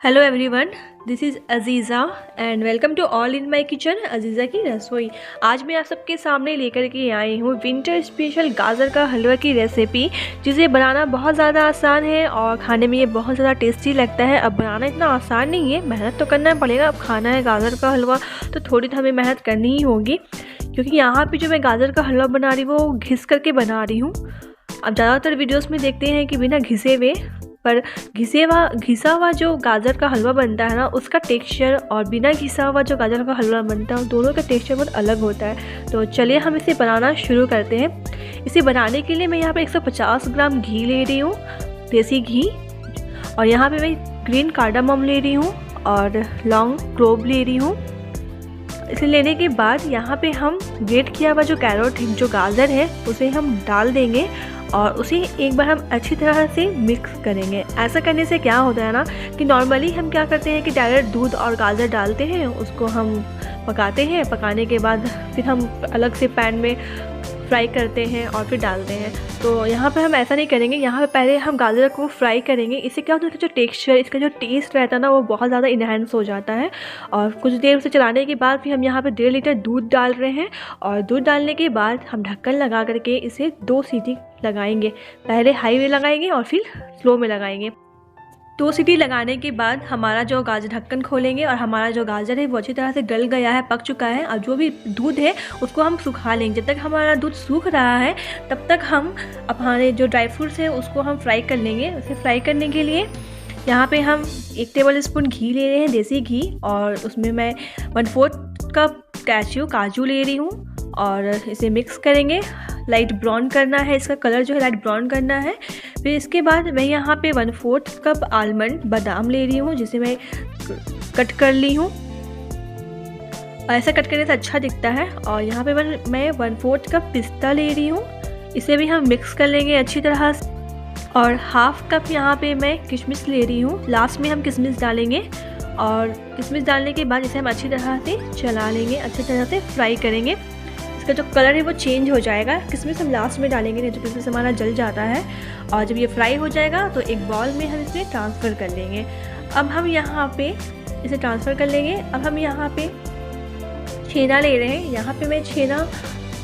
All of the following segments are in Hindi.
Hello everyone, this is Aziza and welcome to all in my kitchen Aziza की रसोई। आज मैं आप सबके सामने लेकर के आई हूँ विंटर स्पेशल गाजर का हलवा की रेसिपी, जिसे बनाना बहुत ज़्यादा आसान है और खाने में ये बहुत ज़्यादा टेस्टी लगता है। अब बनाना इतना आसान नहीं है, मेहनत तो करना पड़ेगा। अब खाना है गाजर का हलवा तो थोड़ी तो हमें मेहनत करनी ही होगी, क्योंकि यहाँ पे जो मैं गाजर का हलवा बना रही हूँ वो घिस करके बना रही हूँ। अब ज़्यादातर वीडियोस में देखते हैं कि बिना घिसे हुए, पर घिसा हुआ जो गाजर का हलवा बनता है ना, उसका टेक्सचर और बिना घिसा हुआ जो गाजर का हलवा बनता है, दोनों का टेक्सचर बहुत अलग होता है। तो चलिए हम इसे बनाना शुरू करते हैं। इसे बनाने के लिए मैं यहाँ पे 150 ग्राम घी ले रही हूँ, देसी घी, और यहाँ पे मैं ग्रीन कार्डामम ले रही हूँ और लौंग क्लोव ले रही हूँ। इसे लेने के बाद यहाँ पे हम ग्रेट किया हुआ जो कैरेट जो गाजर है उसे हम डाल देंगे और उसे एक बार हम अच्छी तरह से मिक्स करेंगे। ऐसा करने से क्या होता है ना कि नॉर्मली हम क्या करते हैं कि डायरेक्ट दूध और गाजर डालते हैं, उसको हम पकाते हैं, पकाने के बाद फिर हम अलग से पैन में फ्राई करते हैं और फिर डालते हैं। तो यहाँ पर हम ऐसा नहीं करेंगे, यहाँ पे पहले हम गाजर को फ्राई करेंगे। इससे क्या होता है, जो टेक्सचर, इसका जो टेस्ट रहता है ना, वो बहुत ज़्यादा इन्हेंस हो जाता है। और कुछ देर उसे चलाने के बाद फिर हम यहाँ पे 1.5 लीटर दूध डाल रहे हैं और दूध डालने के बाद हम ढक्कन लगा करके इसे 2 सीटी लगाएंगे। पहले हाई में लगाएंगे और फिर स्लो में लगाएंगे। 2 सीटी लगाने के बाद हमारा जो गाजर, ढक्कन खोलेंगे और हमारा जो गाजर है वो अच्छी तरह से गल गया है, पक चुका है। अब जो भी दूध है उसको हम सुखा लेंगे। जब तक हमारा दूध सूख रहा है तब तक हम हमारे जो ड्राई फ्रूट्स हैं उसको हम फ्राई कर लेंगे। उसे फ्राई करने के लिए यहाँ पे हम 1 टेबल स्पून घी ले रहे हैं, देसी घी, और उसमें मैं 1/4 कप काजू ले रही हूँ और इसे मिक्स करेंगे। लाइट ब्राउन करना है, इसका कलर जो है लाइट ब्राउन करना है। फिर इसके बाद मैं यहाँ पे 1/4 कप आलमंड बादाम ले रही हूँ, जिसे मैं कट कर ली हूँ। ऐसा कट करने से अच्छा दिखता है। और यहाँ पे मैं 1/4 कप पिस्ता ले रही हूँ, इसे भी हम मिक्स कर लेंगे अच्छी तरह से। और 1/2 कप यहाँ पे मैं किशमिश ले रही हूँ, लास्ट में हम किशमिश डालेंगे। और किशमिश डालने के बाद इसे हम अच्छी तरह से चला लेंगे, अच्छी तरह से फ्राई करेंगे। इसका जो कलर है वो चेंज हो जाएगा। किशमिश हम लास्ट में डालेंगे, नहीं तो किशमिश हमारा जल जाता है। और जब ये फ्राई हो जाएगा तो एक बॉल में हम इसे ट्रांसफ़र कर लेंगे। अब हम यहाँ पे इसे ट्रांसफ़र कर लेंगे। अब हम यहाँ पे छेना ले रहे हैं। यहाँ पे मैं छेना,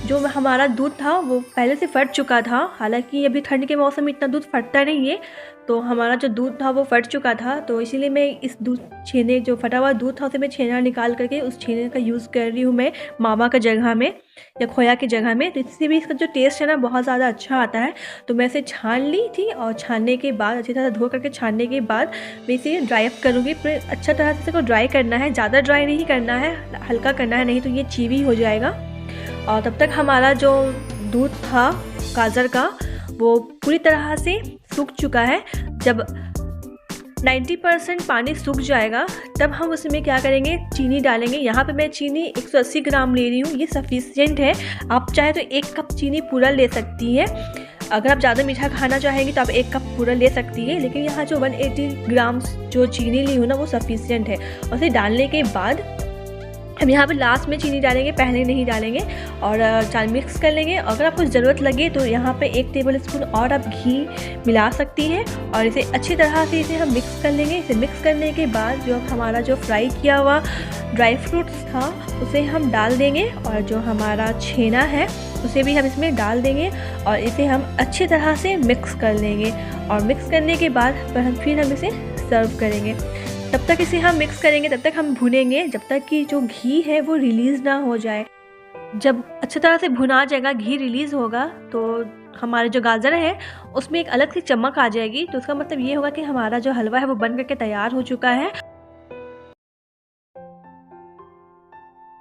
जो हमारा दूध था वो पहले से फट चुका था। हालांकि अभी ठंड के मौसम में इतना दूध फटता नहीं है, तो हमारा जो दूध था वो फट चुका था, तो इसीलिए मैं इस छेने, जो फटा हुआ दूध था, उसे मैं छेना निकाल करके उस छेने का यूज़ कर रही हूँ मैं मावा का जगह में या खोया की जगह में। तो इससे भी इसका जो टेस्ट है ना बहुत ज़्यादा अच्छा आता है। तो मैं इसे छान ली थी और छानने के बाद अच्छी तरह धो करके छानने के बाद मैं इसे ड्राई अप करूँगी। फिर अच्छा तरह से इसको ड्राई करना है, ज़्यादा ड्राई नहीं करना है, हल्का करना है, नहीं तो ये चीवी हो जाएगा। और तब तक हमारा जो दूध था गाजर का वो पूरी तरह से सूख चुका है। जब 90% पानी सूख जाएगा तब हम उसमें क्या करेंगे, चीनी डालेंगे। यहाँ पे मैं चीनी 180 ग्राम ले रही हूँ, ये सफिशिएंट है। आप चाहे तो 1 कप चीनी पूरा ले सकती है। अगर आप ज़्यादा मीठा खाना चाहेंगी तो आप 1 कप पूरा ले सकती है, लेकिन यहाँ जो 180 ग्राम जो चीनी ली हूँ ना वो सफिशिएंट है। और उसे डालने के बाद हम यहाँ पे लास्ट में चीनी डालेंगे, पहले नहीं डालेंगे। और मिक्स कर लेंगे। अगर आपको ज़रूरत लगे तो यहाँ पे 1 टेबल स्पून और आप घी मिला सकती हैं और इसे अच्छी तरह से इसे हम मिक्स कर लेंगे। इसे मिक्स करने के बाद जो हमारा जो फ्राई किया हुआ ड्राई फ्रूट्स था उसे हम डाल देंगे और जो हमारा छेना है उसे भी हम इसमें डाल देंगे और इसे हम अच्छी तरह से मिक्स कर लेंगे। और मिक्स करने के बाद फिर हम इसे सर्व करेंगे। तब तक इसे हम मिक्स करेंगे, तब तक हम भुनेंगे जब तक कि जो घी है वो रिलीज़ ना हो जाए। जब अच्छी तरह से भुना जाएगा, घी रिलीज़ होगा, तो हमारे जो गाजर है उसमें एक अलग सी चमक आ जाएगी। तो उसका मतलब ये होगा कि हमारा जो हलवा है वो बन करके तैयार हो चुका है।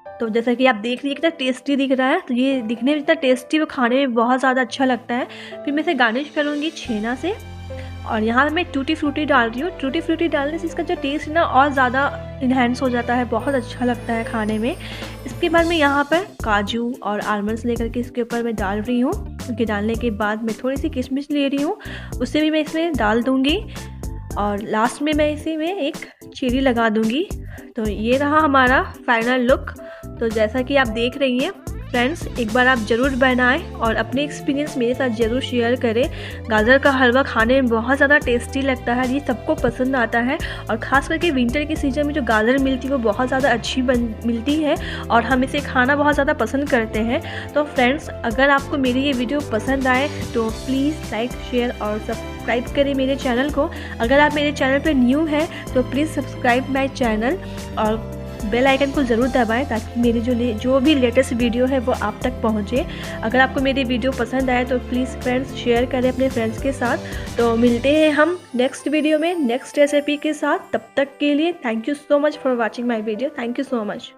तो जैसा कि आप देख रही है कितना टेस्टी दिख रहा है, तो ये दिखने में जितना टेस्टी, वो खाने में बहुत ज़्यादा अच्छा लगता है। फिर मैं इसे गार्निश करूँगी छेना से। और यहाँ मैं टूटी फ्रूटी डाल रही हूँ। टूटी फ्रूटी डालने से इसका जो टेस्ट है ना और ज़्यादा इन्हेंस हो जाता है, बहुत अच्छा लगता है खाने में। इसके बाद मैं यहाँ पर काजू और आलमंड्स लेकर के इसके ऊपर मैं डाल रही हूँ। उनके डालने के बाद मैं थोड़ी सी किशमिश ले रही हूँ, उससे भी मैं इसमें डाल दूँगी। और लास्ट में मैं इसी में एक चेरी लगा दूँगी। तो ये रहा हमारा फाइनल लुक। तो जैसा कि आप देख रही हैं फ्रेंड्स एक बार आप ज़रूर बनाएं और अपने एक्सपीरियंस मेरे साथ ज़रूर शेयर करें। गाजर का हलवा खाने में बहुत ज़्यादा टेस्टी लगता है, ये सबको पसंद आता है और ख़ास करके विंटर के सीज़न में जो गाजर मिलती है वो बहुत ज़्यादा अच्छी मिलती है और हम इसे खाना बहुत ज़्यादा पसंद करते हैं। तो फ्रेंड्स अगर आपको मेरी ये वीडियो पसंद आए तो प्लीज़ लाइक, शेयर और सब्सक्राइब करें मेरे चैनल को। अगर आप मेरे चैनल पर न्यू हैं तो प्लीज़ सब्सक्राइब माई चैनल और बेल आइकन को ज़रूर दबाएं ताकि मेरी जो भी लेटेस्ट वीडियो है वो आप तक पहुंचे। अगर आपको मेरी वीडियो पसंद आए तो प्लीज़ फ्रेंड्स शेयर करें अपने फ्रेंड्स के साथ। तो मिलते हैं हम नेक्स्ट वीडियो में नेक्स्ट रेसिपी के साथ। तब तक के लिए thank you so much for watching my video. Thank you so much.